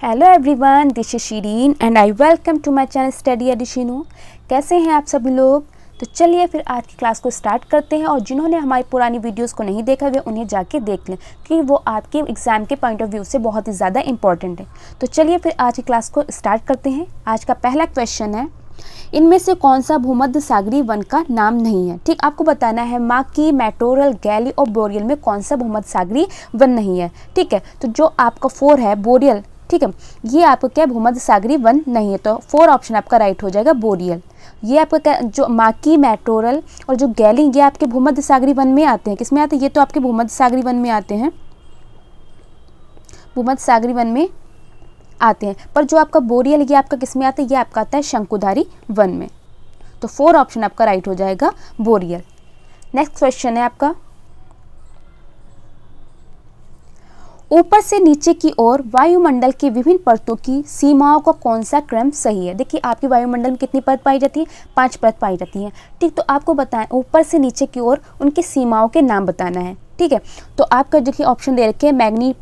Hello everyone, this is Shireen and I welcome to my channel study एडिशिनो। कैसे हैं आप सभी लोग। तो चलिए फिर आज की क्लास को स्टार्ट करते हैं और जिन्होंने हमारी पुरानी वीडियोस को नहीं देखा वे उन्हें जाके देख लें क्योंकि वो आपके एग्ज़ाम के पॉइंट ऑफ व्यू से बहुत ही ज़्यादा इंपॉर्टेंट है। तो चलिए फिर आज की क्लास को स्टार्ट करते हैं। आज का पहला क्वेश्चन है, इनमें से कौन सा भूमध्य सागरीय वन का नाम नहीं है। ठीक, आपको बताना है माकी, मैटोरल, गैली और बोरियल में कौन सा भूमध्य सागरीय वन नहीं है। ठीक है, तो जो आपका 4 है बोरियल, ठीक है, ये आपका क्या भूमध्य सागरीय वन नहीं है, तो 4 ऑप्शन आपका राइट हो जाएगा बोरियल। ये आपका क्या, जो माकी, मैटोरल और जो गैली ये आपके भूमध्य सागरीय वन में आते हैं। किस में आते हैं? ये तो आपके भूमध्य सागरीय वन में आते हैं, भूमध्य सागरीय वन में आते हैं। पर जो आपका बोरियल ये आपका किस में आता है? ये आपका आता है शंकुधारी वन में। तो 4 ऑप्शन आपका राइट हो जाएगा बोरियल। नेक्स्ट क्वेश्चन है आपका, ऊपर से नीचे की ओर वायुमंडल की विभिन्न परतों की सीमाओं का कौन सा क्रम सही है। देखिए आपकी वायुमंडल में कितनी परत पाई जाती है? 5 परत पाई जाती हैं। ठीक, तो आपको बताएं ऊपर से नीचे की ओर उनकी सीमाओं के नाम बताना है। ठीक है, तो आपका देखिए ऑप्शन दे रखे हैं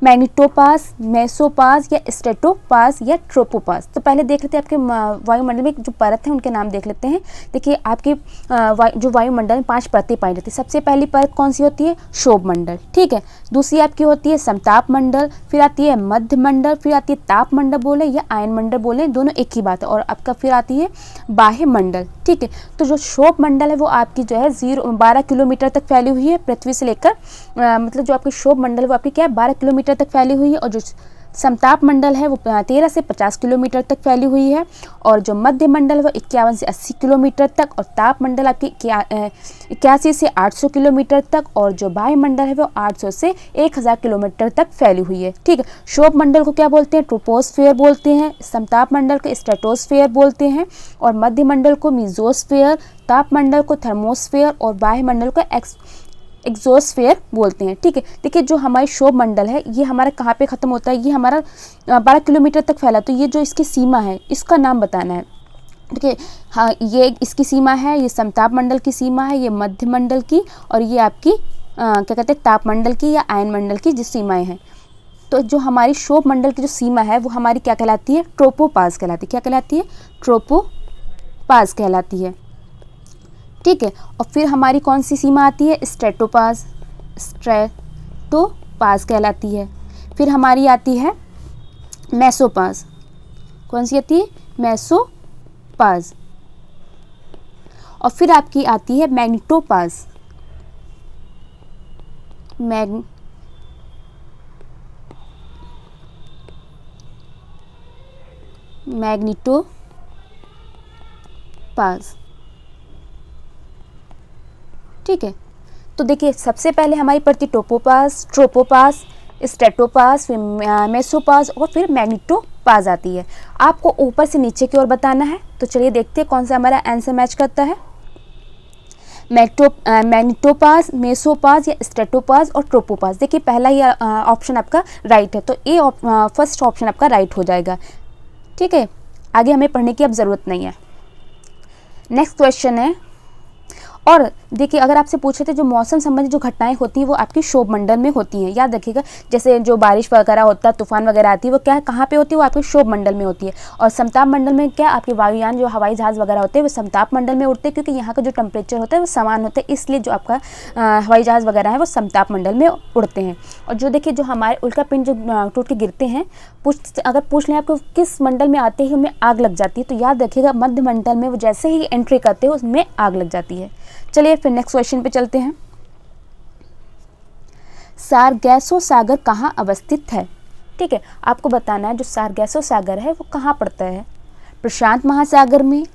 मैग्नेटोपास, मेसोपास या स्ट्रेटोपास या ट्रोपोपास। तो पहले देख लेते हैं आपके वायुमंडल में जो परत है उनके नाम देख लेते हैं। देखिए आपके जो वायुमंडल में 5 परतें पाई जाती है। सबसे पहली परत कौन सी होती है? क्षोभ मंडल। ठीक है, दूसरी आपकी होती है समताप मंडल, फिर आती है मध्य मंडल, फिर आती है ताप मंडल बोले या आयन मंडल बोले, दोनों एक ही बात है। और आपका फिर आती है बाह्य मंडल। ठीक है, तो जो क्षोभ मंडल है वो आपकी जो है 12 किलोमीटर तक फैली हुई है पृथ्वी से लेकर, मतलब जो आपकी क्षोभ मंडल वो आपकी क्या है 12 किलोमीटर तक फैली हुई है। और जो समताप मंडल है वो 13 से 50 किलोमीटर तक फैली हुई है। और जो मध्य मंडल है वो 51 से 80 किलोमीटर तक। और ताप मंडल आपकी 81 से 800 किलोमीटर तक। और जो बाह्य मंडल है वो 800 से 1000 किलोमीटर तक फैली हुई है। ठीक है, क्षोभ मंडल को क्या बोलते हैं? ट्रोपोस्फेयर बोलते हैं। समताप मंडल को स्ट्रेटोस्फेयर बोलते हैं। और मध्य मंडल को मीजोस्फेयर, ताप मंडल को थर्मोस्फेयर और बाह्य मंडल को एक्सोस्फेयर बोलते हैं। ठीक है, देखिए जो हमारी क्षोभ मंडल है ये हमारा कहाँ पे ख़त्म होता है? ये हमारा 12 किलोमीटर तक फैला। तो ये जो इसकी सीमा है इसका नाम बताना है। ठीक है, हाँ ये इसकी सीमा है, ये समताप मंडल की सीमा है, ये मध्य मंडल की, और ये आपकी क्या कहते हैं ताप मंडल की या आयन मंडल की जो सीमाएँ हैं। तो जो हमारी क्षोभ मंडल की जो सीमा है वो हमारी क्या कहलाती है? ट्रोपोपास कहलाती है। क्या कहलाती है? ट्रोपोपास कहलाती है। ठीक है, और फिर हमारी कौन सी सीमा आती है? स्ट्रेटोपास, स्ट्रेटोपास कहलाती है। फिर हमारी आती है मेसोपास। कौन सी आती है? मेसोपास। और फिर आपकी आती है मैग्नेटोपास। मैग्नेटोपास। ठीक है, तो देखिए सबसे पहले हमारी पड़ती ट्रोपोपास, ट्रोपोपास, स्ट्रेटोपास, फिर मेसोपास और फिर मैग्नेटोपास आती है। आपको ऊपर से नीचे की ओर बताना है। तो चलिए देखते हैं कौन सा हमारा आंसर मैच करता है। मैग्नेटोपास, मेसोपास या स्ट्रेटोपास और ट्रोपोपास। देखिए पहला ही ऑप्शन आपका राइट है, तो ए फर्स्ट ऑप्शन आपका राइट हो जाएगा। ठीक है, आगे हमें पढ़ने की अब ज़रूरत नहीं है। नेक्स्ट क्वेश्चन है, और देखिए अगर आपसे पूछे थे जो मौसम संबंधी जो घटनाएं होती हैं वो आपकी क्षोभ मंडल में होती हैं। याद रखिएगा, जैसे जो बारिश वगैरह होता है, तूफान वगैरह आती है, वो क्या है कहाँ पे होती है? वो आपके क्षोभ मंडल में होती है। और समताप मंडल में क्या आपके वायुयान जो हवाई जहाज़ वगैरह होते हैं वो समताप मंडल में उड़ते हैं, क्योंकि यहाँ का जो टेम्परेचर होता है वो समान होता है, इसलिए जो आपका हवाई जहाज़ वगैरह है वो समताप मंडल में उड़ते हैं। और जो देखिए जो हमारे उल्का पिंड जो टूट के गिरते हैं, अगर पूछ लें आपको किस मंडल में आते ही उनमें आग लग जाती है, तो याद रखिएगा मध्य मंडल में वो जैसे ही एंट्री करते हैं उसमें आग लग जाती है। चलिए फिर नेक्स्ट क्वेश्चन पे चलते हैं। सारगैसो सागर कहाँ अवस्थित है? ठीक है, आपको बताना है जो सारगैसो सागर है वो कहाँ पड़ता है? प्रशांत महासागर में,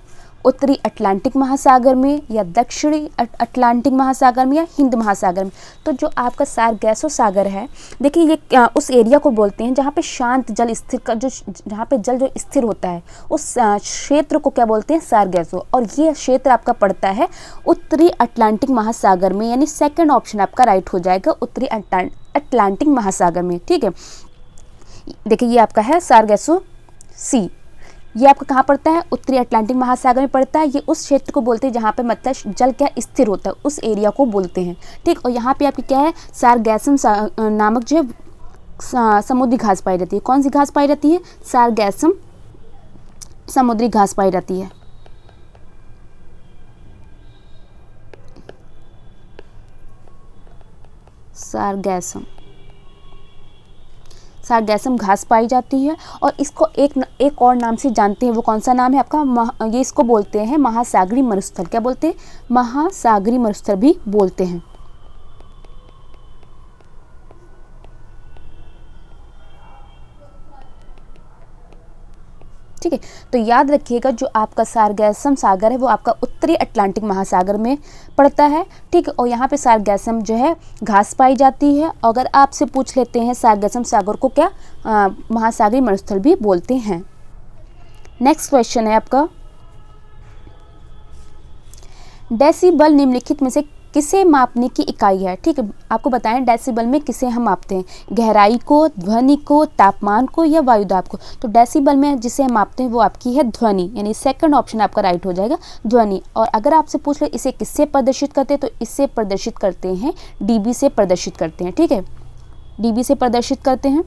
उत्तरी अटलांटिक महासागर में, या दक्षिणी अटलांटिक महासागर में, या हिंद महासागर में। तो जो आपका सारगैसो सागर है, देखिए ये उस एरिया को बोलते हैं जहाँ पे शांत जल स्थिर का जहाँ पे जल जो स्थिर होता है उस क्षेत्र को क्या बोलते हैं? सारगैसो। और ये क्षेत्र आपका पड़ता है उत्तरी अटलांटिक महासागर में, यानी सेकंड ऑप्शन आपका राइट हो जाएगा उत्तरी अटलांटिक महासागर में। ठीक है, देखिए ये आपका है सारगैसो सी। ये आपका कहाँ पड़ता है? उत्तरी अटलांटिक महासागर में पड़ता है। ये उस क्षेत्र को बोलते हैं जहाँ पे मतलब जल क्या स्थिर होता है, उस एरिया को बोलते हैं। ठीक, और यहाँ पे आपकी क्या है? सारगैसम नामक जो समुद्री घास पाई जाती है। कौन सी घास पाई जाती है? सारगैसम समुद्री घास पाई जाती है। सारगैसम घास पाई जाती है और इसको एक और नाम से जानते हैं। वो कौन सा नाम है आपका? ये इसको बोलते हैं महासागरीय मरुस्थल। क्या बोलते हैं? महासागरीय मरुस्थल भी बोलते हैं। ठीक है, तो याद रखिएगा जो आपका सारगैसम सागर है वो आपका उत्तरी अटलांटिक महासागर में पड़ता है। ठीक है, और यहाँ पे सारगैसम जो है घास पाई जाती है। अगर आपसे पूछ लेते हैं सारगैसम सागर को क्या महासागरीय मरुस्थल भी बोलते हैं। नेक्स्ट क्वेश्चन है आपका, डेसिबल निम्नलिखित में से किसे मापने की इकाई है? ठीक है, आपको बताएं डेसिबल में किसे हम मापते हैं, गहराई को, ध्वनि को, तापमान को या वायुदाब को? तो डेसिबल में जिसे हम मापते हैं वो आपकी है ध्वनि, यानी सेकंड ऑप्शन आपका राइट हो जाएगा, ध्वनि। और अगर आपसे पूछ ले इसे किससे प्रदर्शित करते हैं, तो इससे प्रदर्शित करते हैं डीबी से प्रदर्शित करते हैं। ठीक है, डीबी से प्रदर्शित करते हैं।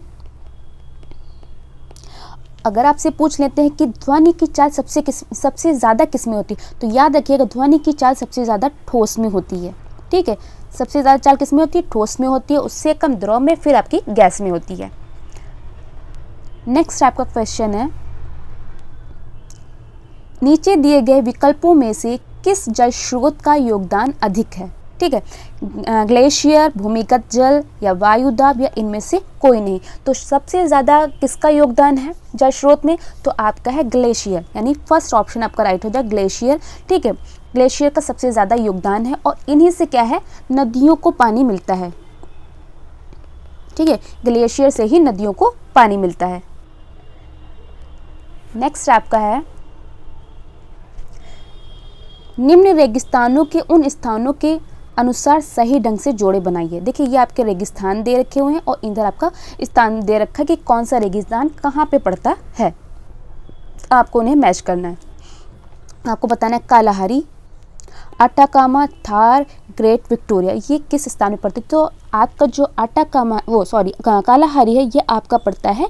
अगर आपसे पूछ लेते हैं कि ध्वनि की चाल सबसे ज़्यादा किस में होती है, तो याद रखिएगा ध्वनि की चाल सबसे ज़्यादा ठोस में होती है। ठीक है, सबसे ज़्यादा चाल किस में होती है? ठोस में होती है, उससे कम द्रव में, फिर आपकी गैस में होती है। नेक्स्ट आपका क्वेश्चन है, नीचे दिए गए विकल्पों में से किस जल स्रोत का योगदान अधिक है? ठीक है, ग्लेशियर, भूमिगत जल या वायुदाब या इनमें से कोई नहीं। तो सबसे ज़्यादा किसका योगदान है जल स्रोत में? तो आपका है ग्लेशियर, यानी फर्स्ट ऑप्शन आपका राइट हो जाए ग्लेशियर। ठीक है, ग्लेशियर का सबसे ज़्यादा योगदान है और इन्हीं से क्या है नदियों को पानी मिलता है। ठीक है, ग्लेशियर से ही नदियों को पानी मिलता है। नेक्स्ट आपका है, निम्न रेगिस्तानों के उन स्थानों के अनुसार सही ढंग से जोड़े बनाइए। देखिए ये आपके रेगिस्तान दे रखे हुए हैं और इधर आपका स्थान दे रखा है कि कौन सा रेगिस्तान कहाँ पे पड़ता है, आपको उन्हें मैच करना है। आपको बताना है Kalahari, Atacama, Thar, great Victoria ये किस स्थान में पड़ते हैं? तो आपका जो कालाहारी है ये आपका पड़ता है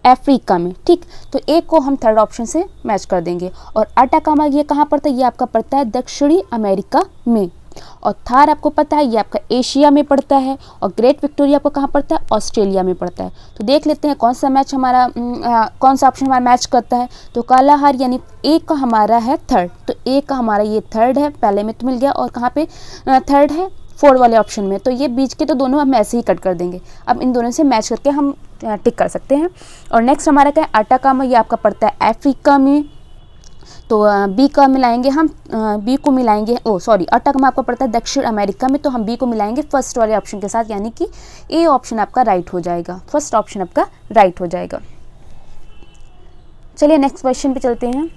अफ्रीका में। ठीक, तो एक को हम थर्ड ऑप्शन से मैच कर देंगे। और अटाकामा ये कहाँ पड़ता है? ये आपका पड़ता है दक्षिणी अमेरिका में। और थार आपको पता है ये आपका एशिया में पड़ता है। और ग्रेट विक्टोरिया आपको कहाँ पड़ता है? ऑस्ट्रेलिया में पड़ता है। तो देख लेते हैं कौन सा ऑप्शन हमारा मैच करता है। तो कालाहार यानी ए का हमारा है थर्ड, तो ए का हमारा ये थर्ड है, पहले में तो मिल गया। और कहाँ पे थर्ड है? फोर्थ वाले ऑप्शन में। तो ये बीच के तो दोनों हम ऐसे ही कट कर देंगे। अब इन दोनों से मैच करके हम टिक कर सकते हैं। और नेक्स्ट हमारा क्या है? अटाकामा ये आपका पड़ता है अफ्रीका में। तो बी का मिलाएंगे हम, बी को मिलाएंगे अटाकामा आपका पड़ता है दक्षिण अमेरिका में, तो हम बी को मिलाएंगे फर्स्ट वाले ऑप्शन के साथ, यानी कि ए ऑप्शन आपका राइट हो जाएगा, फर्स्ट ऑप्शन आपका राइट हो जाएगा। चलिए नेक्स्ट क्वेश्चन पे चलते हैं।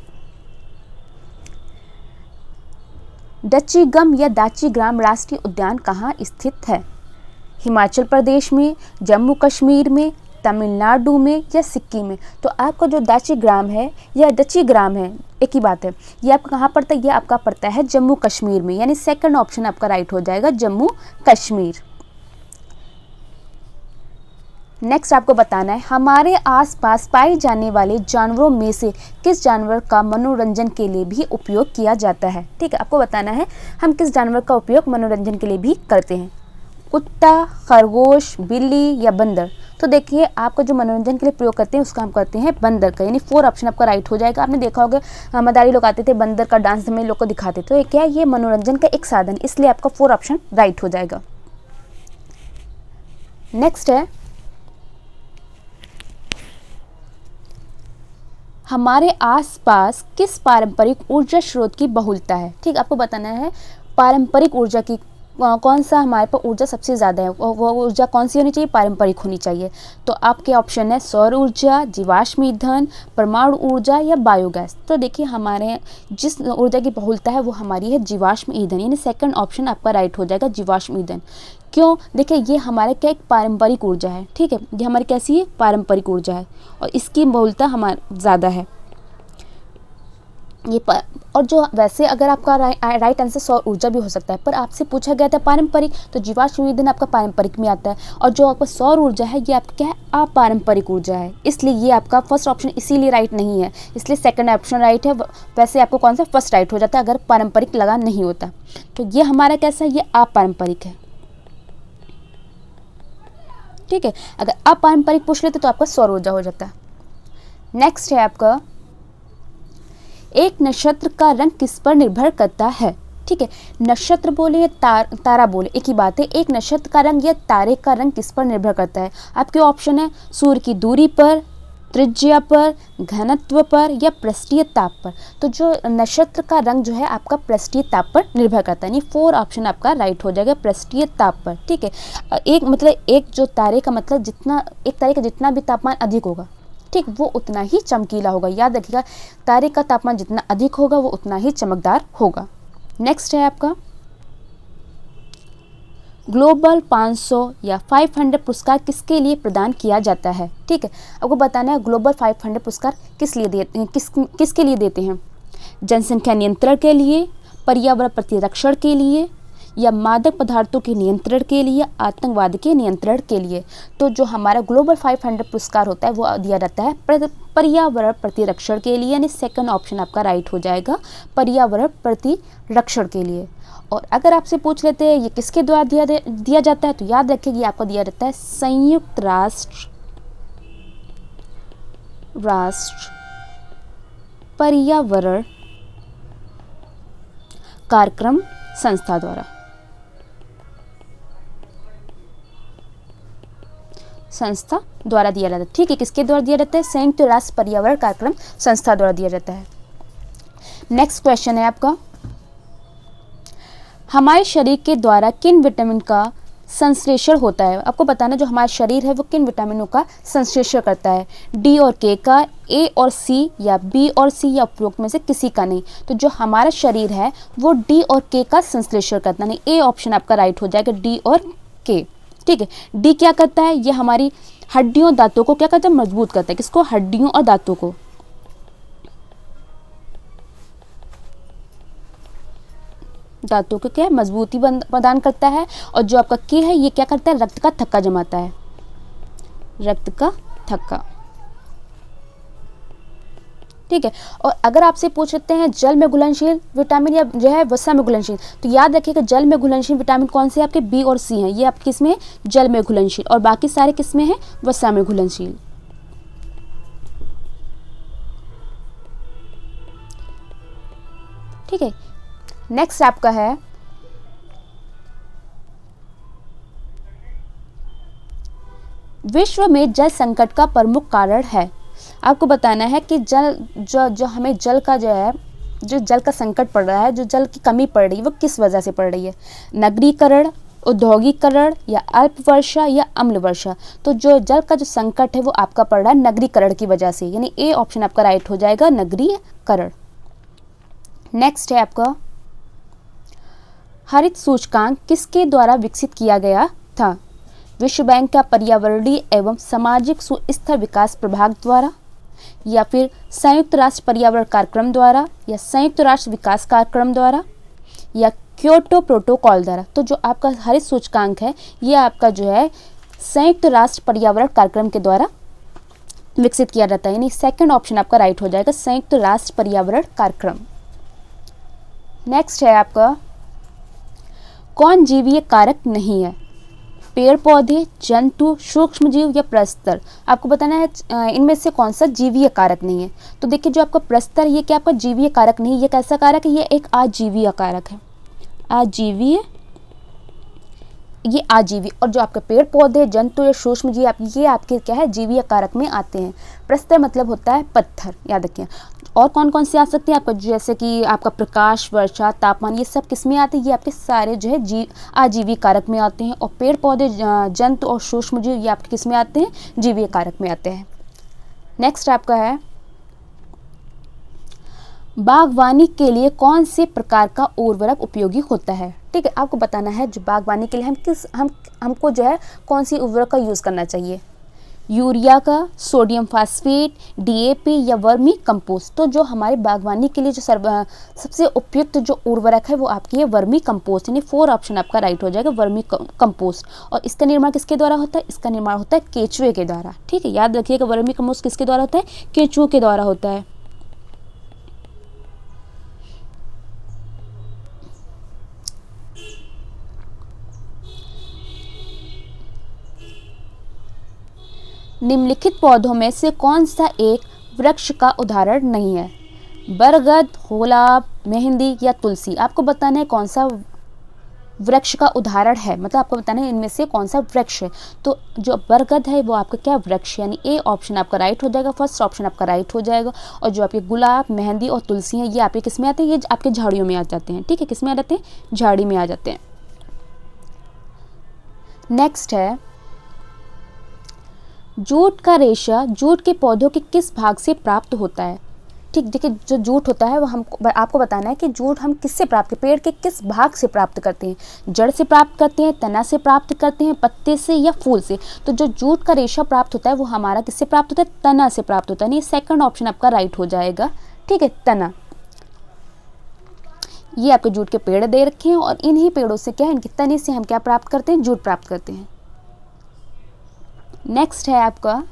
डचीगम या दाचीग्राम राष्ट्रीय उद्यान कहाँ स्थित है? हिमाचल प्रदेश में, जम्मू कश्मीर में, तमिलनाडु में या सिक्किम में? तो आपका जो दाचीग्राम है या डचीग्राम है एक ही बात है, ये आपका कहाँ पड़ता है? ये आपका पड़ता है जम्मू कश्मीर में, यानी सेकंड ऑप्शन आपका राइट हो जाएगा जम्मू कश्मीर। नेक्स्ट आपको बताना है हमारे आसपास पाए जाने वाले जानवरों में से किस जानवर का मनोरंजन के लिए भी उपयोग किया जाता है। ठीक है, आपको बताना है हम किस जानवर का उपयोग मनोरंजन के लिए भी करते हैं। कुत्ता, खरगोश, बिल्ली या बंदर? तो देखिए आपका जो मनोरंजन के लिए प्रयोग करते हैं उसका हम करते हैं बंदर का, यानी फोर ऑप्शन आपका राइट हो जाएगा। आपने देखा होगा मदारी लोग आते थे बंदर का डांस में लोग को दिखाते, तो ये क्या है? ये मनोरंजन का एक साधन, इसलिए आपका फोर ऑप्शन राइट हो जाएगा। नेक्स्ट है हमारे आसपास किस पारंपरिक ऊर्जा स्रोत की बहुलता है। ठीक, आपको बताना है पारंपरिक ऊर्जा की कौन सा हमारे पास ऊर्जा सबसे ज़्यादा है, वो ऊर्जा कौन सी होनी चाहिए? पारंपरिक होनी चाहिए। तो आपके ऑप्शन है सौर ऊर्जा, जीवाश्म ईंधन, परमाणु ऊर्जा या बायोगैस। तो देखिए हमारे जिस ऊर्जा की बहुलता है वो हमारी है जीवाश्म ईंधन, यानी सेकंड ऑप्शन आपका राइट हो जाएगा जीवाश्म ईंधन। क्यों? देखिए ये हमारे क्या एक पारंपरिक ऊर्जा है। ठीक है, ये हमारी कैसी है? पारंपरिक ऊर्जा है और इसकी बहुलता हमारे ज़्यादा है। और जो वैसे अगर आपका राइट आंसर सौर ऊर्जा भी हो सकता है, पर आपसे पूछा गया था पारंपरिक, तो जीवाश्म ईंधन आपका पारंपरिक में आता है। और जो आपका सौर ऊर्जा है ये आपका क्या है, अपारंपरिक ऊर्जा है, इसलिए ये आपका फर्स्ट ऑप्शन इसीलिए राइट नहीं है, इसलिए सेकंड ऑप्शन राइट है। वैसे आपको कौन सा फर्स्ट राइट हो जाता है अगर पारंपरिक लगा नहीं होता। तो ये हमारा कैसा है, ये अपारंपरिक है। ठीक है, अगर अपारंपरिक पूछ लेते तो आपका सौर ऊर्जा हो जाता है। नेक्स्ट है आपका, एक नक्षत्र का रंग किस पर निर्भर करता है। ठीक है, नक्षत्र बोले या तारा बोले एक ही बात है। एक नक्षत्र का रंग या तारे का रंग किस पर निर्भर करता है। आपके ऑप्शन है सूर्य की दूरी पर, त्रिज्या पर, घनत्व पर या पृष्ठीय ताप पर। तो जो नक्षत्र का रंग जो है आपका पृष्ठीय ताप पर निर्भर करता है, यानी 4 ऑप्शन आपका राइट हो जाएगा, पृष्ठीय ताप पर। ठीक है, एक जो तारे का मतलब एक तारे का जितना भी तापमान अधिक होगा, ठीक, वो उतना ही चमकीला होगा। याद रखिएगा, तारे का तापमान जितना अधिक होगा वो उतना ही चमकदार होगा। नेक्स्ट है आपका, ग्लोबल 500 या 500 पुरस्कार किसके लिए प्रदान किया जाता है। ठीक है, आपको बताना है ग्लोबल 500 पुरस्कार किसके लिए देते हैं। जनसंख्या नियंत्रण के लिए, पर्यावरण प्रतिरक्षण के लिए या मादक पदार्थों के नियंत्रण के लिए, आतंकवाद के नियंत्रण के लिए। तो जो हमारा ग्लोबल 500 पुरस्कार होता है वो दिया जाता है पर्यावरण प्रतिरक्षण के लिए, यानी सेकंड ऑप्शन आपका राइट हो जाएगा, पर्यावरण प्रतिरक्षण के लिए। और अगर आपसे पूछ लेते हैं ये किसके द्वारा दिया जाता है, तो याद रखिए ये आपको दिया जाता है संयुक्त राष्ट्र पर्यावरण कार्यक्रम संस्था द्वारा। दिया जाता है। ठीक है, किसके द्वारा दिया जाता है, संयुक्त राष्ट्र पर्यावरण कार्यक्रम संस्था द्वारा दिया जाता है। नेक्स्ट क्वेश्चन है आपका, हमारे शरीर के द्वारा किन विटामिन का संश्लेषण होता है। आपको बताना जो हमारा शरीर है वो किन विटामिनों का संश्लेषण करता है, डी और के का, ए और सी या बी और सी या उपरोक्त में से किसी का नहीं। तो जो हमारा शरीर है वो डी और के का संश्लेषण करता है, नहीं ए ऑप्शन आपका राइट हो जाएगा, डी और के। ठीक है, डी क्या करता है, ये हमारी हड्डियों दांतों को क्या करता है, मजबूत करता है। किसको, हड्डियों और दांतों को। दांतों को क्या मजबूती प्रदान करता है। और जो आपका के है ये क्या करता है, रक्त का थक्का जमाता है, रक्त का थक्का। ठीक है, और अगर आपसे पूछ सकते हैं जल में घुलनशील विटामिन या जो है वसा में घुलनशील, तो याद रखिएगा जल में घुलनशील विटामिन कौन से आपके, बी और सी हैं। ये आपके किस में है, जल में घुलनशील, और बाकी सारे किस में है, वसा में घुलनशील। ठीक है, नेक्स्ट आपका है विश्व में जल संकट का प्रमुख कारण है। आपको बताना है कि जो हमें जल का जो है, जो जल का संकट पड़ रहा है, जो जल की कमी पड़ रही है वो किस वजह से पड़ रही है, नगरीकरण, औद्योगिकरण या अल्प वर्षा या अम्ल वर्षा। तो जो जल का जो संकट है वो आपका पड़ रहा है नगरीकरण की वजह से, यानी ए ऑप्शन आपका राइट हो जाएगा, नगरीकरण। नेक्स्ट है आपका, हरित सूचकांक किसके द्वारा विकसित किया गया था। विश्व बैंक का पर्यावरणीय एवं सामाजिक सुस्थिर विकास प्रभाग द्वारा, या फिर संयुक्त राष्ट्र पर्यावरण कार्यक्रम द्वारा, या संयुक्त राष्ट्र विकास कार्यक्रम द्वारा, या क्योटो प्रोटोकॉल द्वारा। तो जो आपका हरित सूचकांक है ये आपका जो है संयुक्त राष्ट्र पर्यावरण कार्यक्रम के द्वारा विकसित किया जाता है, यानी सेकंड ऑप्शन आपका राइट हो जाएगा, संयुक्त राष्ट्र पर्यावरण कार्यक्रम। नेक्स्ट है आपका, कौन जीवीय कारक नहीं है, पेड़ पौधे, जंतु, सूक्ष्म जीव या प्रस्तर। आपको बताना है इनमें से कौन सा जीवीय कारक नहीं है। तो देखिए जो आपका प्रस्तर ये क्या आपका जीवीय कारक नहीं, ये कैसा कारक है, ये एक आजीवीय कारक है, आजीवीय, ये आजीवी। और जो आपके पेड़ पौधे, जंतु या सूक्ष्म जीव ये आपके क्या है, जीवीय कारक में आते हैं। प्रस्तर मतलब होता है पत्थर, याद रखिए। और कौन कौन से आ सकते हैं आपका, जैसे कि आपका प्रकाश, वर्षा, तापमान, ये सब किस में आते हैं, ये आपके सारे जो है आजीवी कारक में आते हैं। और पेड़ पौधे, जंतु और सूक्ष्म जीव ये आपके किस में आते हैं, जीवीय कारक में आते हैं। नेक्स्ट आपका है, बागवानी के लिए कौन से प्रकार का उर्वरक उपयोगी होता है। ठीक है, आपको बताना है जो बागवानी के लिए हमको जो है कौन सी उर्वरक का यूज़ करना चाहिए। यूरिया का, सोडियम फास्फेट, डीएपी या वर्मी कंपोस्ट। तो जो हमारे बागवानी के लिए जो सबसे उपयुक्त जो उर्वरक है वो आपकी है वर्मी कंपोस्ट, यानी 4 ऑप्शन आपका राइट हो जाएगा, वर्मी कंपोस्ट। और इसका निर्माण किसके द्वारा होता है? इसका निर्माण होता है केंचुए के द्वारा। ठीक है, याद रखिएगा वर्मी कंपोस्ट किसके द्वारा होता है? केंचुओं के द्वारा होता है। निम्नलिखित पौधों में से कौन सा एक वृक्ष का उदाहरण नहीं है? बरगद, गुलाब, मेहंदी या तुलसी। आपको बताना है कौन सा वृक्ष का उदाहरण है, मतलब आपको बताना है इनमें से कौन सा वृक्ष है। तो जो बरगद है वो आपका क्या वृक्ष, यानी ए ऑप्शन आपका राइट हो जाएगा, फर्स्ट ऑप्शन आपका राइट हो जाएगा। और जो आपके गुलाब, मेहंदी और तुलसी हैं ये आपके किस में आते हैं? ये आपके झाड़ियों में आ जाते हैं। ठीक है, किस में आ जाते हैं? झाड़ी में आ जाते हैं। नेक्स्ट है, जूट का रेशा जूट के पौधों के किस भाग से प्राप्त होता है? ठीक, देखिए जो जूट होता है वो हमको आपको बताना है कि जूट हम किससे प्राप्त करते हैं, पेड़ के किस भाग से प्राप्त करते हैं? जड़ से प्राप्त करते हैं, तना से प्राप्त करते हैं, पत्ते से या फूल से? तो जो जूट का रेशा प्राप्त होता है वो हमारा किससे प्राप्त होता है? तना से प्राप्त होता है। नहीं, सेकंड ऑप्शन आपका राइट हो जाएगा। ठीक है, तना। ये आपके जूट के पेड़ दे रखे हैं और इन्हीं पेड़ों से क्या है, इनके तने से हम क्या प्राप्त करते हैं? जूट प्राप्त करते हैं। नेक्स्ट है आपका,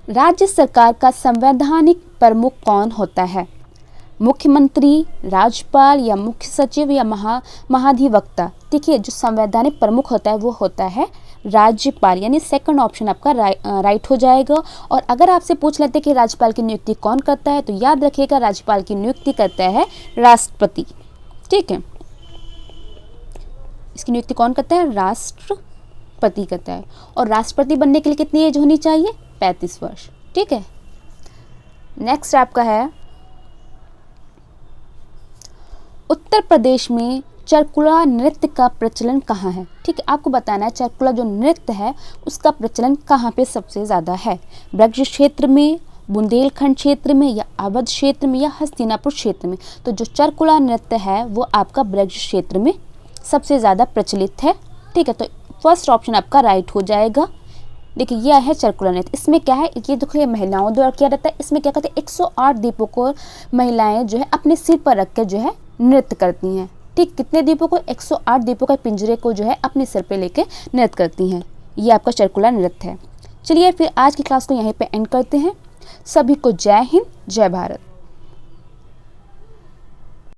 राज्य सरकार का संवैधानिक प्रमुख कौन होता है? मुख्यमंत्री, राज्यपाल या मुख्य सचिव या महाधिवक्ता? देखिए जो संवैधानिक प्रमुख होता है वो होता है राज्यपाल, यानी सेकंड ऑप्शन आपका राइट हो जाएगा। और अगर आपसे पूछ लेते कि राज्यपाल की नियुक्ति कौन करता है, तो याद रखिएगा राज्यपाल की नियुक्ति करता है राष्ट्रपति। ठीक है, इसकी नियुक्ति कौन करता है? राष्ट्रपति करता है। और राष्ट्रपति बनने के लिए कितनी एज होनी चाहिए? 35 वर्ष। ठीक है, नेक्स्ट आपका है, उत्तर प्रदेश में चरकुला नृत्य का प्रचलन कहाँ है? ठीक है, आपको बताना है चरकुला जो नृत्य है उसका प्रचलन कहाँ पे सबसे ज़्यादा है? ब्रज क्षेत्र में, बुंदेलखंड क्षेत्र में या अवध क्षेत्र में या हस्तिनापुर क्षेत्र में? तो जो चरकुला नृत्य है वो आपका ब्रज क्षेत्र में सबसे ज़्यादा प्रचलित है। ठीक है, तो फर्स्ट ऑप्शन आपका राइट हो जाएगा। देखिए यह है चरकुला नृत्य। इसमें क्या है, ये देखो ये महिलाओं द्वारा किया जाता है। इसमें क्या करते हैं, 108 दीपों को महिलाएं जो है अपने सिर पर रख कर जो है नृत्य करती हैं। ठीक, कितने दीपों को? 108 दीपों का पिंजरे को जो है अपने सिर पे लेके नृत्य करती हैं। ये आपका चरकुला नृत्य है। चलिए फिर आज की क्लास को यहीं पे एंड करते हैं। सभी को जय हिंद, जय भारत।